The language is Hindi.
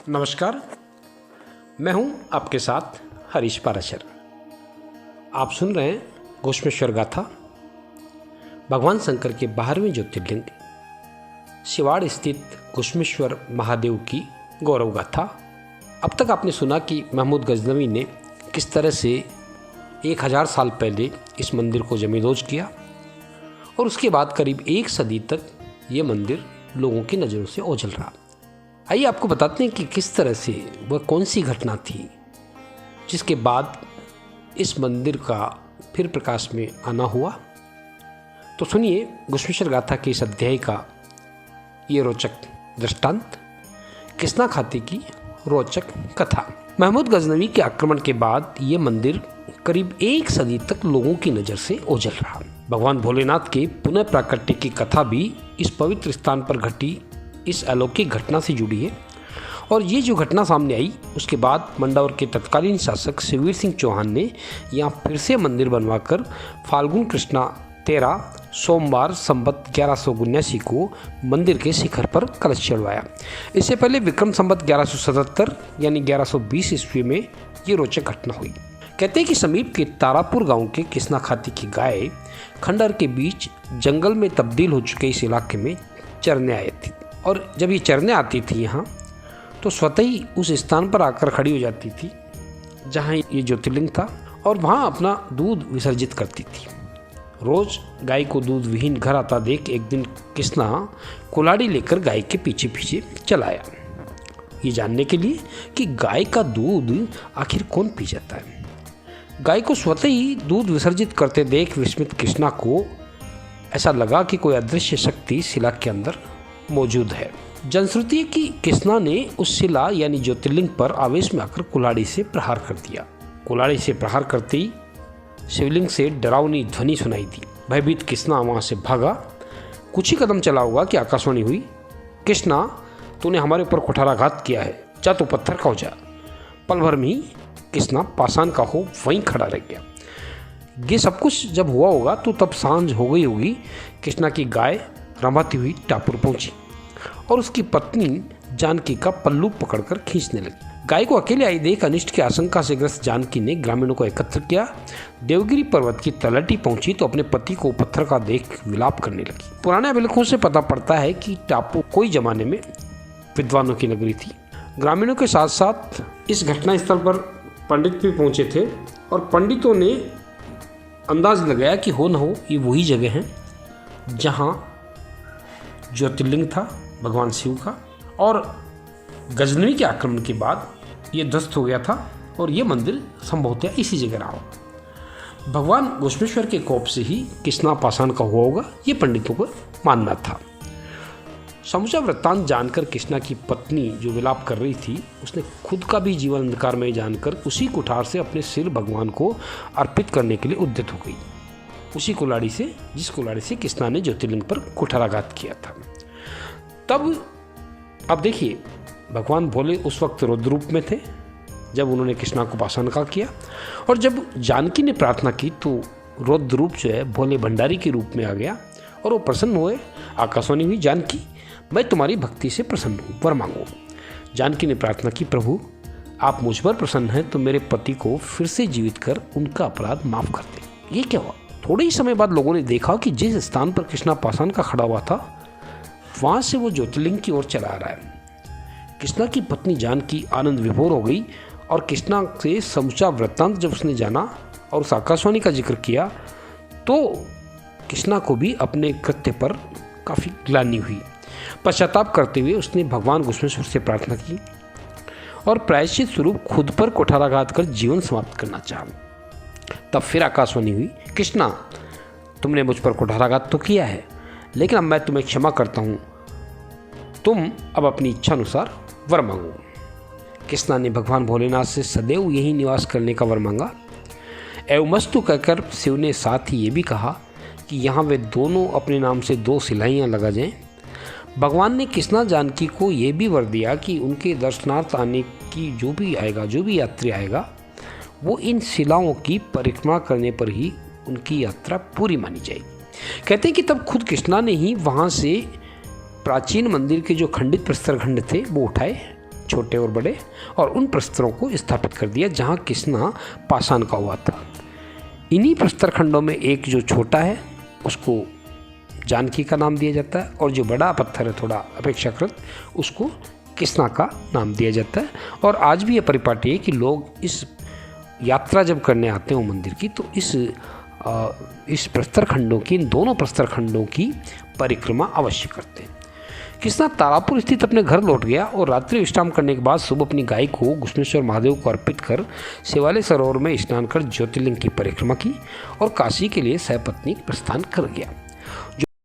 नमस्कार, मैं हूं आपके साथ हरीश पाराशर। आप सुन रहे हैं घुश्मेश्वर गाथा, भगवान शंकर के 12वें ज्योतिर्लिंग शिवाड़ स्थित घुश्मेश्वर महादेव की गौरव गाथा। अब तक आपने सुना कि महमूद गजनवी ने किस तरह से 1000 साल पहले इस मंदिर को जमींदोज किया और उसके बाद करीब 1 सदी तक ये मंदिर लोगों की नज़रों से ओझल रहा। आइए आपको बताते हैं कि किस तरह से वह कौन सी घटना थी जिसके बाद इस मंदिर का फिर प्रकाश में आना हुआ। तो सुनिए घुश्मेश्वर गाथा के इस अध्याय का ये रोचक दृष्टांत, किस्ना खाती की रोचक कथा। महमूद गजनवी के आक्रमण के बाद ये मंदिर करीब 1 सदी तक लोगों की नज़र से ओझल रहा। भगवान भोलेनाथ के पुनः प्राकट्य की कथा भी इस पवित्र स्थान पर घटी इस अलौकिक घटना से जुड़ी है। और ये जो घटना सामने आई उसके बाद मंडावर के तत्कालीन शासक शिववीर सिंह चौहान ने यहाँ फिर से मंदिर बनवाकर फाल्गुन कृष्णा 13 सोमवार संवत 1179 को मंदिर के शिखर पर कलश चढ़वाया। इससे पहले विक्रम संवत 1177 यानी 1120 ईस्वी में ये रोचक घटना हुई। कहते हैं कि समीप के तारापुर गांव के किस्ना खाती की गाय खंडहर के बीच जंगल में तब्दील हो चुके इस इलाके में चरने आई थी, और जब ये चरने आती थी यहाँ तो स्वतः ही उस स्थान पर आकर खड़ी हो जाती थी जहाँ ये ज्योतिर्लिंग था और वहाँ अपना दूध विसर्जित करती थी। रोज गाय को दूध विहीन घर आता देख एक दिन किस्ना कुल्हाड़ी लेकर गाय के पीछे पीछे चला आया, ये जानने के लिए कि गाय का दूध आखिर कौन पी जाता है। गाय को स्वतः ही दूध विसर्जित करते देख विस्मित किस्ना को ऐसा लगा कि कोई अदृश्य शक्ति शिला के अंदर मौजूद है। जनश्रुति है कि किस्ना ने उस शिला यानी ज्योतिर्लिंग पर आवेश में आकर कुल्हाड़ी से प्रहार कर दिया। कुल्हाड़ी से प्रहार करते ही शिवलिंग से डरावनी ध्वनि सुनाई दी। भयभीत किस्ना वहां से भागा। कुछ ही कदम चला होगा कि आकाशवाणी हुई, किस्ना तूने हमारे ऊपर कुठाराघात किया है, जा तो पत्थर का हो जा। पल भर में ही किस्ना पाषाण का हो वहीं खड़ा रह गया। ये सब कुछ जब हुआ होगा तो तब सांझ हो गई होगी। किस्ना की गाय रंभाती हुई टापुर पहुंची और उसकी पत्नी जानकी का पल्लू पकड़कर खींचने लगी। गाय को अकेले आई देख अनिष्ट की आशंका से ग्रस्त जानकी ने ग्रामीणों को एकत्र किया। देवगिरी पर्वत की तलहटी पहुंची तो अपने पति को पत्थर का देख विलाप करने लगी। पुराने अभिलेखों से पता पड़ता है कि टापू कोई जमाने में विद्वानों की नगरी थी। ग्रामीणों के साथ साथ इस घटना स्थल पर पंडित भी पहुंचे थे और पंडितों ने अंदाज लगाया कि हो न हो ये वही जगह है जहाँ ज्योतिर्लिंग था भगवान शिव का, और गजनवी के आक्रमण के बाद ये ध्वस्त हो गया था और ये मंदिर संभवतः इसी जगह रहा होगा। भगवान घुश्मेश्वर के कोप से ही किस्ना पाषाण का हुआ होगा, ये पंडितों को मानना था। समूचा वृत्तांत जानकर किस्ना की पत्नी जो विलाप कर रही थी उसने खुद का भी जीवन अंधकार में जानकर उसी कुठार से अपने सिर भगवान को अर्पित करने के लिए उद्यत हो गई, उसी कुल्हाड़ी से जिस कुल्हाड़ी से किस्ना ने ज्योतिर्लिंग पर कुठाराघात किया था। तब अब देखिए भगवान भोले उस वक्त रुद्र रूप में थे जब उन्होंने किस्ना को पाषाण का किया, और जब जानकी ने प्रार्थना की तो रुद्र रूप जो है भोले भंडारी के रूप में आ गया और वो प्रसन्न हुए। आकाशवाणी हुई, जानकी मैं तुम्हारी भक्ति से प्रसन्न हूँ, वर मांगो। जानकी ने प्रार्थना की, प्रभु आप मुझ पर प्रसन्न हैं तो मेरे पति को फिर से जीवित कर उनका अपराध माफ कर दे। ये क्या हुआ? थोड़े ही समय बाद लोगों ने देखा कि जिस स्थान पर किस्ना पाषाण का खड़ा हुआ था वहां से वो ज्योतिर्लिंग की ओर चला आ रहा है। किस्ना की पत्नी जानकी आनंद विभोर हो गई और किस्ना से समूचा वृत्तांत जब उसने जाना और उस आकाशवाणी का जिक्र किया तो किस्ना को भी अपने कृत्य पर काफ़ी ग्लानि हुई। पश्चाताप करते हुए उसने भगवान घुश्मेश्वर से प्रार्थना की और प्रायश्चित स्वरूप खुद पर कुठाराघात कर जीवन समाप्त करना चाहा। तब फिर आकाशवाणी हुई, किस्ना तुमने मुझ पर कुठाराघात तो किया है लेकिन अब मैं तुम्हें क्षमा करता हूँ, तुम अब अपनी इच्छा अनुसार वर मांगो। किस्ना ने भगवान भोलेनाथ से सदैव यही निवास करने का वर मांगा। एवमस्तु कहकर शिव ने साथ ही ये भी कहा कि यहाँ वे दोनों अपने नाम से 2 सिलाइयाँ लगा जाएं। भगवान ने किस्ना जानकी को ये भी वर दिया कि उनके दर्शनार्थ आने की जो भी यात्री आएगा वो इन शिलाओं की परिक्रमा करने पर ही उनकी यात्रा पूरी मानी जाएगी। कहते हैं कि तब खुद किस्ना ने ही वहाँ से प्राचीन मंदिर के जो खंडित प्रस्तर खंड थे वो उठाए छोटे और बड़े, और उन प्रस्तरों को स्थापित कर दिया जहाँ किसना पाषाण का हुआ था। इन्हीं प्रस्तर खंडों में एक जो छोटा है उसको जानकी का नाम दिया जाता है, और जो बड़ा पत्थर है थोड़ा अपेक्षाकृत उसको किसना का नाम दिया जाता है। और आज भी यह परिपाटी है कि लोग इस यात्रा जब करने आते हैं मंदिर की, तो इस प्रस्तर खंडों की, इन दोनों प्रस्तर खंडों की परिक्रमा अवश्य करते हैं। किसना तारापुर स्थित अपने घर लौट गया और रात्रि विश्राम करने के बाद सुबह अपनी गाय को घुश्मेश्वर महादेव को अर्पित कर शिवालय सरोवर में स्नान कर ज्योतिर्लिंग की परिक्रमा की और काशी के लिए सपत्नीक प्रस्थान कर गया।